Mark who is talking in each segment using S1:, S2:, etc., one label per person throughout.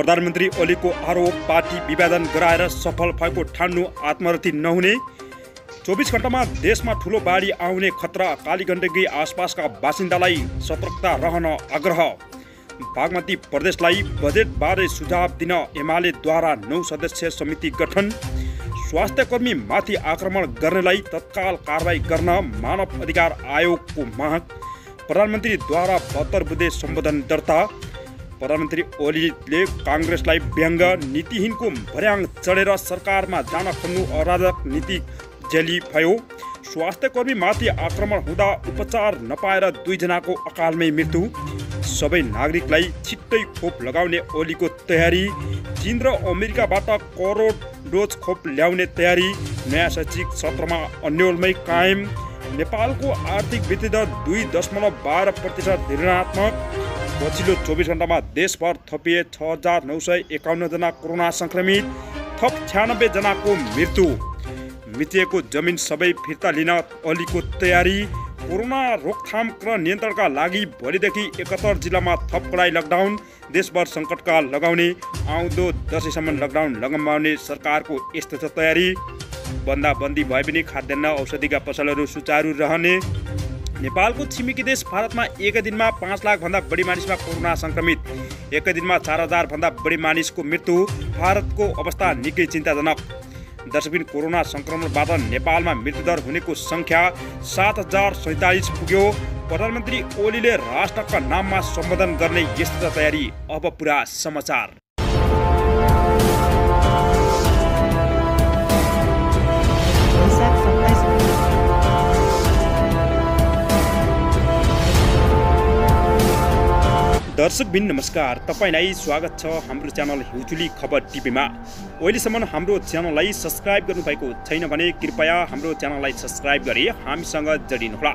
S1: प्रधानमन्त्री ओलीको आरोप पार्टी विभाजन गराएर सफल भएको ठान्नु आत्मरति नहुने। 24 घण्टामा देशमा ठुलो बाढी आउने खतरा, कालीगण्डकी आसपासका बासिन्दालाई सतर्कता रहन आग्रह। बागमती प्रदेशलाई बजेटबारे सुझाव दिन एमालेद्वारा 9 सदस्यीय समिति गठन। स्वास्थ्यकर्मी माथि आक्रमण गर्नेलाई तत्काल कारबाही गर्न मानव अधिकार आयोगको माग। प्रधानमन्त्रीद्वारा 72 बुँदे सम्बोधन दर्ता। प्रधानमन्त्री ओलीले काङ्ग्रेसलाई व्यङ्ग, नीतिहीनको भर्याङ चढेर सरकारमा जान खोज्नु अराजक नीति जेली भयो। स्वास्थ्यकर्मी माथि आक्रमण हुँदा उपचार नपाएर 2 जनाको अकालमै मृत्यु। सबै नागरिकलाई छिट्टै खोप लगाउने ओलीको तयारी। चीन र अमेरिकाबाट करोड डोज खोप ल्याउने तयारी। नयाँ शैक्षिक सत्रमा अन्योलमै कायम। नेपालको आर्थिक वृद्धि दर 2.12% ऋणात्मक। पछिल्लो 24 घण्टामा देशभर थपिए 6,951 जना कोरोना संक्रमित, थप 96 जनाको मृत्यु। मिचिएको जमिन सबै फिर्ता लिन ओलीको तयारी। कोरोना रोकथाम र नियन्त्रणका लागि भोलिदेखि 71 जिल्लामा थप कडाई लकडाउन। देशभर सङ्कटकाल लगाउने, आउँदो दशैँसम्म लकडाउन लगाउने सरकारको यस्तो छ तयारी। बन्दाबन्दी भए पनि खाद्यान्न औषधिका पसलहरू सुचारू रहने। नेपालको छिमेकी देश भारतमा एक दिनमा 5 लाखभन्दा बढी मानिसमा कोरोना संक्रमित, एक दिनमा 4,000 भन्दा बढी मानिसको मृत्यु। भारतको अवस्था निकै चिन्ताजनक। दर्शकबिन, कोरोना संक्रमणबाट नेपालमा मृत्युदर हुनेको सङ्ख्या 7,047 पुग्यो। प्रधानमन्त्री ओलीले राष्ट्रका नाममा सम्बोधन गर्ने यस्तो तयारी। अब पुरा समाचार। दर्शकबिन नमस्कार, तपाईलाई स्वागत छ हाम्रो च्यानल हिउचुली खबर टिभीमा। अहिलेसम्म हाम्रो च्यानललाई सब्सक्राइब गर्नुभएको छैन भने कृपया हाम्रो च्यानललाई सब्सक्राइब गरी हामीसँग जोडिनुहोला।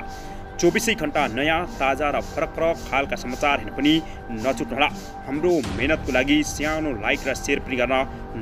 S1: 24 घण्टा नयाँ, ताजा र फरक खालका समाचार हेर्न पनि नछुट्नुहोला। हाम्रो मेहनतको लागि सानो लाइक र सेयर पनि गर्न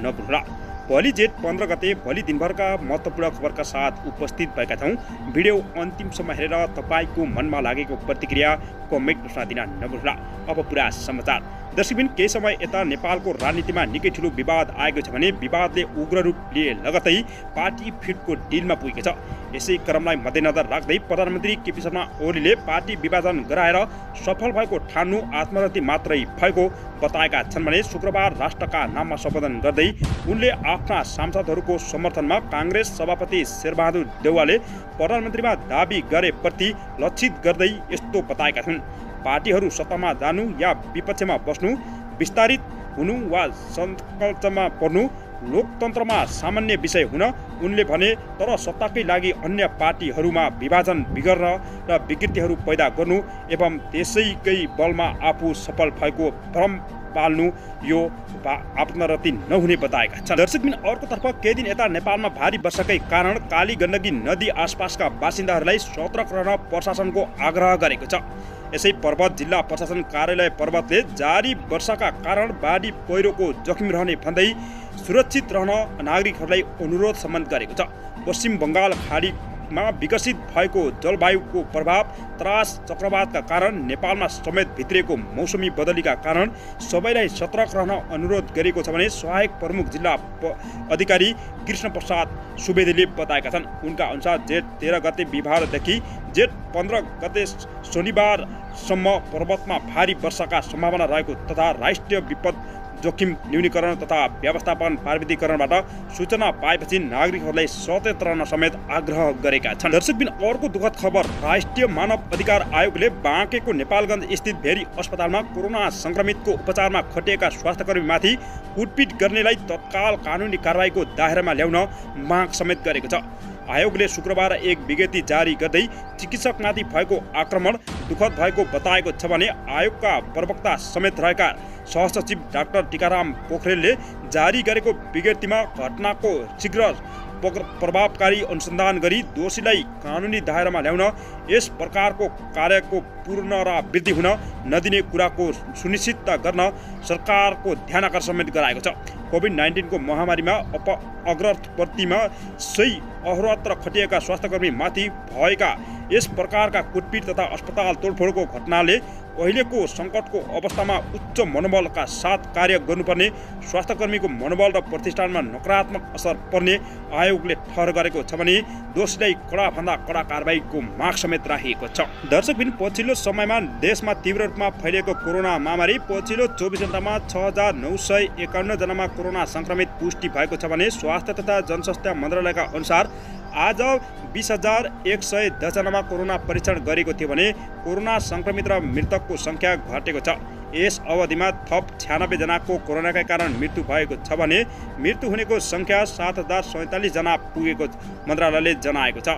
S1: नभुल्नुहोला। भोलि जेठ 15 गते भोलि दिनभरका महत्त्वपूर्ण खबरका साथ उपस्थित भएका छौँ। भिडियो अन्तिमसम्म हेरेर तपाईँको मनमा लागेको प्रतिक्रिया कमेन्ट बक्समा दिन नभुल्नुहोला। अब पुरा समाचार। दर्शकबिन, केही समय यता नेपालको राजनीतिमा निकै ठुलो विवाद आएको छ भने विवादले उग्र रूप लिए लगतै पार्टी फिटको डिलमा पुगेको छ। यसै क्रमलाई मध्यनजर राख्दै प्रधानमन्त्री केपी शर्मा ओलीले पार्टी विभाजन गराएर सफल भएको ठान्नु आत्मरति मात्रै भएको बताएका छन् भने शुक्रबार राष्ट्रका नाममा सम्बोधन गर्दै उनले आफ्ना सांसदहरूको समर्थनमा काङ्ग्रेस सभापति शेरबहादुर देउवाले प्रधानमन्त्रीमा दाबी गरेप्रति लक्षित गर्दै यस्तो बताएका छन्। पार्टीहरू सत्तामा जानु या विपक्षमा बस्नु, विस्तारित हुनु वा सङ्कल्पमा पर्नु लोकतन्त्रमा सामान्य विषय हुन उनले भने, तर सत्ताकै लागि अन्य पार्टीहरूमा विभाजन बिगर्न र विकृतिहरू पैदा गर्नु एवं त्यसैकै बलमा आफू सफल भएको भ्रम पाल्नु यो आत्मरति नहुने बताएका छन्। दर्शकबिन, अर्कोतर्फ केही दिन यता नेपालमा भारी वर्षाकै कारण कालीगण्डकी नदी आसपासका बासिन्दाहरूलाई सतर्क रहन प्रशासनको आग्रह गरेको छ। यसै पर्वत जिल्ला प्रशासन कार्यालय पर्वतले जारी वर्षाका कारण बाढी पहिरोको जोखिम रहने भन्दै सुरक्षित रहन नागरिकहरूलाई अनुरोध सम्म गरेको छ। पश्चिम बङ्गाल खाडीमा विकसित भएको जलवायुको प्रभाव, त्रास, चक्रवातका कारण नेपालमा समेत भित्रिएको मौसमी बदलीका कारण सबैलाई सतर्क रहन अनुरोध गरेको छ भने सहायक प्रमुख जिल्ला अधिकारी कृष्ण प्रसाद सुवेदीले बताएका छन्। उनका अनुसार जेठ 13 गते बिहिबारदेखि जेठ 15 गते शनिबारसम्म पर्वतमा भारी वर्षाका सम्भावना रहेको तथा राष्ट्रिय विपद जोखिम न्यूनीकरण तथा व्यवस्थापन प्राविधिकरणबाट सूचना पाएपछि नागरिकहरूलाई सचेत रहन समेत आग्रह गरेका छन्। दर्शकबिन, अर्को दुःखद खबर। राष्ट्रिय मानव अधिकार आयोगले बाँकेको नेपालगञ्ज स्थित भेरी अस्पतालमा कोरोना संक्रमितको उपचारमा खटिएका स्वास्थ्यकर्मीमाथि कुटपिट गर्नेलाई तत्काल कानुनी कारबाहीको दायरामा ल्याउन माग समेत गरेको छ। आयोगले शुक्रबार एक विज्ञप्ति जारी गर्दै चिकित्सकमाथि भएको आक्रमण दुःखद भएको बताएको छ भने आयोगका प्रवक्ता समेत रहेका सहसचिव डाक्टर टीकाराम पोखरेलले जारी गरेको विज्ञप्तिमा घटनाको शीघ्र प्रभावकारी अनुसन्धान गरी दोषीलाई कानुनी दायरामा ल्याउन, यस प्रकारको कार्यको पुनरावृत्ति हुन नदिने कुराको सुनिश्चित गर्न सरकारको ध्यानाकर्षण समेत गराएको छ। कोभिड-19 को महामारीमा अग्रवर्तीमा सही अहोरात्र खटिएका स्वास्थ्यकर्मीमाथि भएका यस प्रकारका कुटपिट तथा अस्पताल तोडफोडको घटनाले अहिलेको सङ्कटको अवस्थामा उच्च मनोबलका साथ कार्य गर्नुपर्ने, स्वास्थ्यकर्मीको मनोबल र प्रतिष्ठानमा नकारात्मक असर पर्ने आयोगले ठहर गरेको छ भने दोषीलाई कडाभन्दा कडा कारबाहीको माग समेत राखिएको छ। दर्शकबिन, पछिल्लो समयमा देशमा तीव्र रूपमा फैलिएको कोरोना महामारी पछिल्लो 24 घण्टामा 6,951 जनामा कोरोना संक्रमित पुष्टि भएको छ भने स्वास्थ्य तथा जनस्वास्थ्य मन्त्रालयका अनुसार आज 20,110 जनामा कोरोना परीक्षण गरेको थियो भने कोरोना संक्रमित र मृतकको संख्या घटेको छ। यस अवधिमा थप 96 जनाको कोरोनाका कारण मृत्यु भएको छ भने मृत्यु हुनेको संख्या 7,047 जना पुगेको मन्त्रालयले जनाएको छ।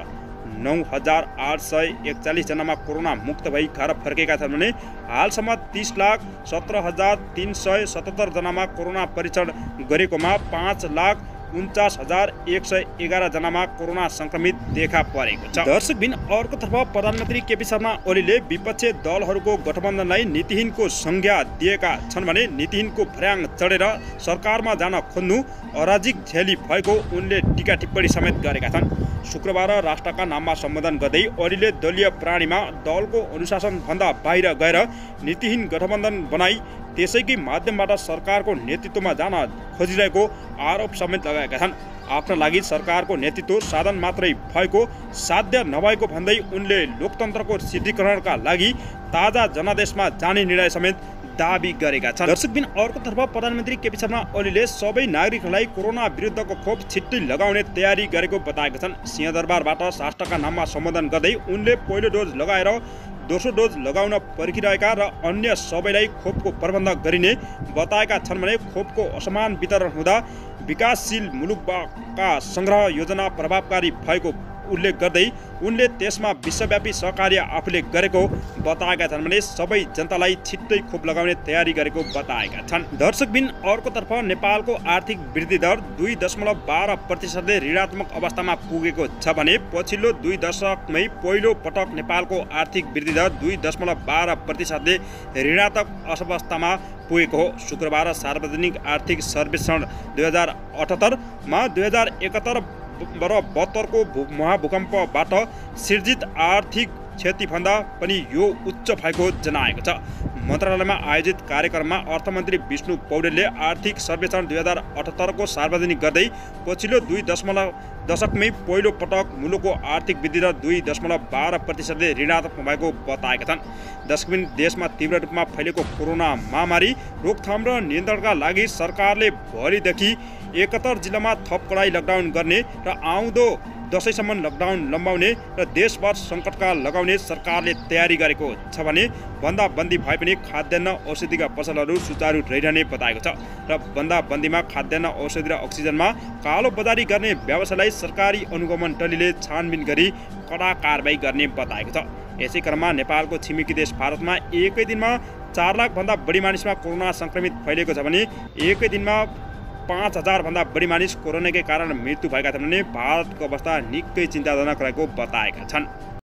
S1: 9,841 जनामा कोरोना मुक्त भई घर फर्केका छन् भने हालसम्म 30,17,377 जनामा कोरोना परीक्षण गरेकोमा 5,49,111 जनामा कोरोना संक्रमित देखा परेको छ। दर्शकबिन, अर्कोतर्फ प्रधानमन्त्री केपी शर्मा ओलीले विपक्षी दलहरूको गठबन्धनलाई नीतिहीनको संज्ञा दिएका छन् भने नीतिहीनको भर्याङ चढेर सरकारमा जान खोज्नु अराजिक झेली भएको उनले टीका टिप्पणी समेत गरेका छन्। शुक्रबार राष्ट्रका नाममा सम्बोधन गर्दै ओलीले दलीय प्राणीमा दलको अनुशासनभन्दा बाहिर गएर नीतिहीन गठबन्धन बनाई त्यसैकै माध्यमबाट सरकारको नेतृत्वमा जान खोजिरहेको आरोप समेत लगाएका छन्। आफ्ना लागि सरकारको नेतृत्व साधन मात्रै भएको, साध्य नभएको भन्दै उनले लोकतन्त्रको सिद्धिकरणका लागि ताजा जनादेशमा जाने निर्णय समेत दाबी गरेका छन्। दर्शकबिन, अर्कोतर्फ प्रधानमन्त्री केपी शर्मा ओलीले सबै नागरिकहरूलाई कोरोना विरुद्धको खोप छिट्टै लगाउने तयारी गरेको बताएका छन्। सिंहदरबारबाट राष्ट्रका नाममा सम्बोधन गर्दै उनले पहिलो डोज लगाएर दोस्रो डोज लगाउन पर्खिरहेका र अन्य सबैलाई खोपको प्रबन्ध गरिने बताएका छन् भने खोपको असमान वितरण हुँदा विकासशील मुलुकका सङ्ग्रह योजना प्रभावकारी भएको उल्लेख गर्दै उनले त्यसमा विश्वव्यापी सहकार्य आफूले गरेको बताएका छन् भने सबै जनतालाई छिट्टै खोप लगाउने तयारी गरेको बताएका छन्। दर्शकबिन, अर्कोतर्फ नेपालको आर्थिक वृद्धि दर 2.12% ऋणात्मक अवस्थामा पुगेको छ भने पछिल्लो 2 दशकमै पहिलो पटक नेपालको आर्थिक वृद्धि दर 2.12% ऋणात्मक अवस्थामा पुगेको हो। शुक्रबार सार्वजनिक आर्थिक सर्वेक्षण 2078 मा 2071 र 72 को महाभूकम्पबाट सिर्जित आर्थिक क्षतिभन्दा पनि यो उच्च भएको जनाएको छ। मन्त्रालयमा आयोजित कार्यक्रममा अर्थमन्त्री विष्णु पौडेलले आर्थिक सर्वेक्षण 2078 को सार्वजनिक गर्दै पछिल्लो 2 दशकमै पहिलो पटक मुलुकको आर्थिक वृद्धि दर 2.12% ऋणात्मक भएको बताएका छन्। दर्शकबिन, देशमा तीव्र रूपमा फैलेको कोरोना महामारी रोकथाम र नियन्त्रणका लागि सरकारले भोलिदेखि 71 जिल्लामा थप कडाई लकडाउन गर्ने र आउँदो दशैंसम्म लकडाउन लम्बाउने र देशभर सङ्कटकाल लगाउने सरकारले तयारी गरेको छ भने बन्दाबन्दी भए पनि खाद्यान्न औषधिका पसलहरू सुचारू रहिरहने बताएको छ र बन्दाबन्दीमा खाद्यान्न औषधि र अक्सिजनमा कालो बजारी गर्ने व्यवसायलाई सरकारी अनुगमन टोलीले छानबिन गरी कडा कारबाही गर्ने बताएको छ। यसै क्रममा नेपालको छिमेकी देश भारतमा एकै दिनमा 4 लाखभन्दा बढी मानिसमा कोरोना संक्रमित फैलेको छ भने एकै दिनमा 5,000 भन्दा बढी मानिस कोरोनाकै कारण मृत्यु भएका छन् भने भारतको अवस्था निकै चिन्ताजनक रहेको बताएका छन्।